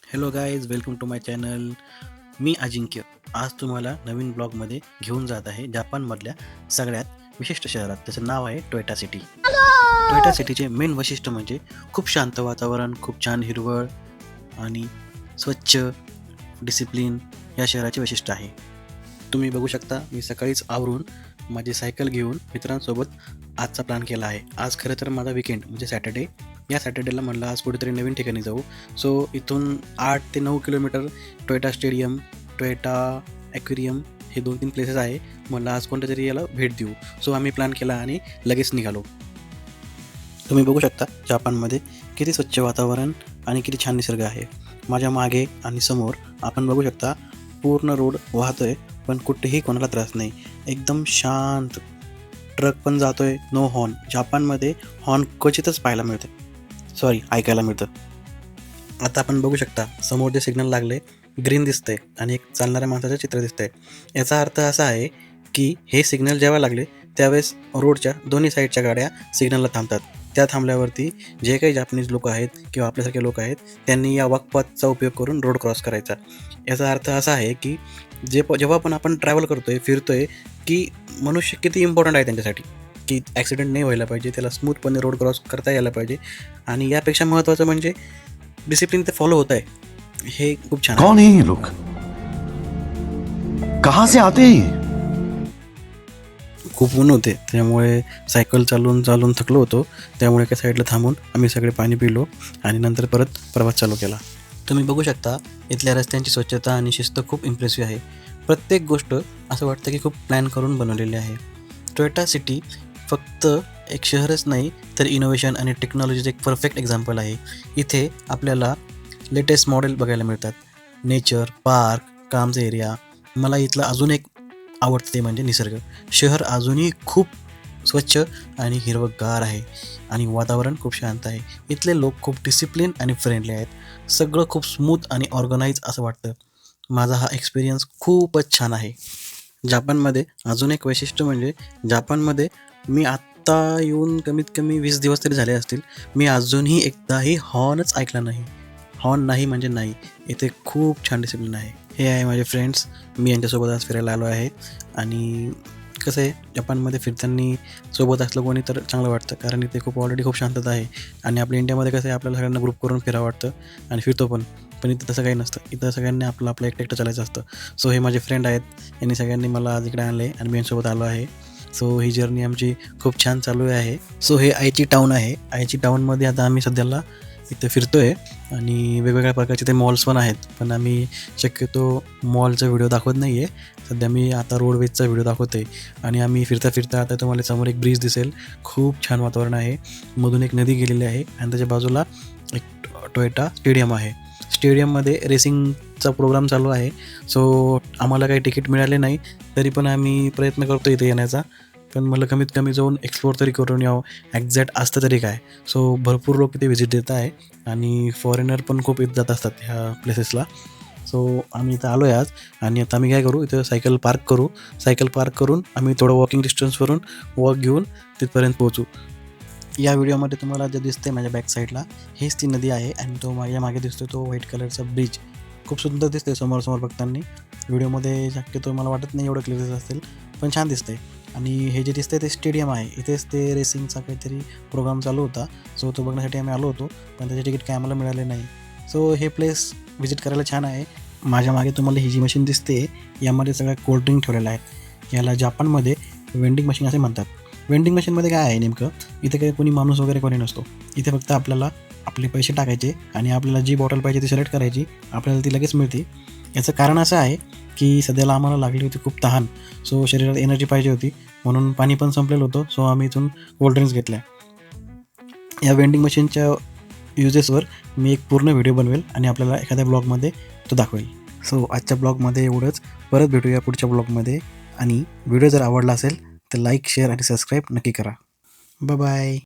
Hello guys, welcome to my channel. मी अजिंक्य आज तुम्हाला नवीन ब्लॉगमध्ये घेऊन जात आहे जपानमधल्या सगळ्यात विशिष्ट शहरात. त्याचं नाव आहे टोयोटा सिटी. टोयोटा सिटीचे मेन वैशिष्ट्य म्हणजे खूप शांत वातावरण, खूप छान हिरवळ आणि स्वच्छ डिसिप्लिन या शहराचे वैशिष्ट्य आहे. तुम्ही बघू शकता, मी सकाळीच आवरून माझी सायकल घेऊन मित्रांसोबत आजचा प्लॅन केला आहे. आज खरं तर माझा विकेंड म्हणजे सॅटर्डे. या सॅटर्डेला म्हणलं आज कुठेतरी नवीन ठिकाणी जाऊ. सो इथून 8 ते 9 kilometre Toyota stadium, Toyota aquarium हे 2-3 प्लेसेस आहे. म्हणलं आज कोणत्या तरी याला भेट देऊ. सो आम्ही प्लॅन केला आणि लगेच निघालो. तुम्ही बघू शकता जापानमध्ये किती स्वच्छ वातावरण आणि किती छान निसर्ग आहे. माझ्या मागे आणि समोर आपण बघू शकता पूर्ण रोड वाहतोय, पण कुठेही कोणाला त्रास नाही. एकदम शांत. ट्रक पण जातोय, नो हॉर्न. जापानमध्ये हॉर्न क्वचितच ऐकायला मिळतं. आता आपण बघू शकता समोर जे सिग्नल लागले ग्रीन दिसतंय आणि एक चालणाऱ्या माणसाचं चित्र दिसतंय. याचा अर्थ असा आहे की हे सिग्नल जेव्हा लागले त्यावेळेस रोडच्या दोन्ही साईडच्या गाड्या सिग्नलला थांबतात. त्या थांबल्यावरती जे काही जापनीज लोक आहेत किंवा आपल्यासारखे लोक आहेत त्यांनी या वॉकपाथचा उपयोग करून रोड क्रॉस करायचा. याचा अर्थ असा आहे की जेव्हा पण आपण ट्रॅव्हल करतोय, फिरतोय, की मनुष्य किती इम्पॉर्टंट आहे त्यांच्यासाठी, की ॲक्सिडेंट नाही व्हायला पाहिजे, त्याला स्मूथपणे रोड क्रॉस करता यायला पाहिजे. आणि यापेक्षा महत्त्वाचं म्हणजे डिसिप्लिन ते फॉलो होत आहे. हे खूप छान. कौन है ये लोग? कहाँ से आते हैं ये? खूप ऊन होते त्यामुळे सायकल चालून थकलो होतो. त्यामुळे एका साईडला थांबून आम्ही सगळे पाणी पिलो आणि नंतर परत प्रवास चालू केला. तुम्ही बघू शकता इथल्या रस्त्यांची स्वच्छता आणि शिस्त खूप इम्प्रेसिव्ह आहे. प्रत्येक गोष्ट असं वाटतं की खूप प्लॅन करून बनवलेली आहे. टोयोटा सिटी फक्त एक शहरच नाही तर इनोव्हेशन आणि टेक्नॉलॉजीचं एक परफेक्ट एक्झाम्पल आहे. इथे आपल्याला लेटेस्ट मॉडेल बघायला मिळतात. Nature, park, calms area. मला इथलं अजून एक आवडतं ते म्हणजे निसर्ग. शहर अजूनही खूप स्वच्छ आणि हिरवंगार आहे आणि वातावरण खूप शांत आहे. इथले लोक खूप डिसिप्लिन आणि फ्रेंडली आहेत. सगळं खूप स्मूथ आणि ऑर्गनाईज असं वाटतं. माझा हा एक्सपिरियन्स खूपच छान आहे. जापानमध्ये अजून एक वैशिष्ट्य म्हणजे जापानमध्ये मी आत्ता येऊन कमीत कमी 20 दिवस तरी झाले असतील. मी अजूनही एकदाही हॉर्नच ऐकला नाही. हॉर्न नाही म्हणजे नाही. इथे खूप छान डिसिप्लिन आहे. हे आहे माझे फ्रेंड्स. मी यांच्यासोबत आज फिरायला आलो आहे. आणि कसं आहे, जपानमध्ये फिरताना सोबत असलं कोणी तर चांगलं वाटतं, कारण इथे ऑलरेडी खूप शांतता आहे. आणि आपल्या इंडियामध्ये कसं आहे, आपल्याला सगळ्यांना ग्रुप करून फिरावं वाटतं आणि फिरतो पण इथं तसं काही नसतं. इथं सगळ्यांनी आपलं एकटं चालायचं असतं. सो हे माझे फ्रेंड आहेत. यांनी सगळ्यांनी मला आज इकडे आणले आणि मी यांच्यासोबत आलो आहे. सो ही जर्नी आमची खूप छान चालू आहे. सो हे आईची टाऊन आहे. आईची टाऊनमध्ये आता आम्ही सध्याला इथं फिरतोय आणि वेगवेगळ्या प्रकारचे ते मॉल्स पण आहेत. पण आम्ही शक्यतो मॉलचा व्हिडिओ दाखवत नाही आहे. सध्या मी आता रोडवेजचा व्हिडिओ दाखवतो आहे. आणि आम्ही फिरता आता तुम्हाला समोर एक ब्रिज दिसेल. खूप छान वातावरण आहे. मधून एक नदी गेलेली आहे आणि त्याच्या बाजूला एक टोयोटा स्टेडियम आहे. स्टेडियममध्ये रेसिंगचा प्रोग्राम चालू आहे. सो आम्हाला काही तिकीट मिळाले नाही, तरी पण आम्ही प्रयत्न करतो इथे येण्याचा. पण मला कमीत कमी जाऊन एक्सप्लोअर तरी करून यावं. एक्झॅक्ट असतं तरी काय. सो भरपूर लोक इथे व्हिजिट देत आहे आणि फॉरेनर पण खूप येत जात असतात ह्या प्लेसेसला. सो आम्ही इथं आलो आहे आज आणि आता आम्ही काय करू, इथं सायकल पार्क करून आम्ही थोडं वॉकिंग डिस्टन्सवरून वॉक घेऊन तिथपर्यंत पोहोचू. या व्हिडिओमध्ये तुम्हाला जे दिसते माझ्या बॅक साईडला हेच ती नदी आहे आणि तो माझ्या मागे दिसतो तो व्हाईट कलरचा ब्रिज. खूप सुंदर दिसते समोर बघताना. व्हिडिओमध्ये शक्यतो मला वाटत नाही एवढं क्लिअर असेल, पण छान दिसते. आणि हे जे दिसतंय ते स्टेडियम आहे. इथेच ते रेसिंगचा काहीतरी प्रोग्राम चालू होता. सो तो बघण्यासाठी आम्ही आलो होतो, पण त्याचे तिकीट काय आम्हाला मिळाले नाही. सो हे प्लेस व्हिजिट करायला छान आहे. माझ्या मागे तुम्हाला ही जी मशीन दिसते यामध्ये सगळ्या कोल्ड्रिंक ठेवलेल्या आहेत. याला जापानमध्ये वेंडिंग मशीन असे म्हणतात. वेंडिंग मशीनमध्ये काय आहे नेमकं, इथे काही कोणी माणूस वगैरे कोणी नसतो. इथे फक्त आपल्याला आपले पैसे टाकायचे आणि आपल्याला जी बॉटल पाहिजे ती सिलेक्ट करायची, आपल्याला ती लगेच मिळते. याचं कारण असं आहे की सध्याला आम्हाला लागली होती खूप तहान. सो शरीरात एनर्जी पाहिजे होती, म्हणून पाणी पण संपलेलं होतं. सो आम्ही इथून कोल्ड्रिंक्स घेतल्या. या वेंडिंग मशीनच्या युजेसवर मी एक पूर्ण व्हिडिओ बनवेल आणि आपल्याला एखाद्या ब्लॉगमध्ये तो दाखवेल. सो आजच्या ब्लॉगमध्ये एवढंच. परत भेटूया पुढच्या ब्लॉगमध्ये. आणि व्हिडिओ जर आवडला असेल तर लाईक, शेअर आणि सबस्क्राईब नक्की करा. बाय.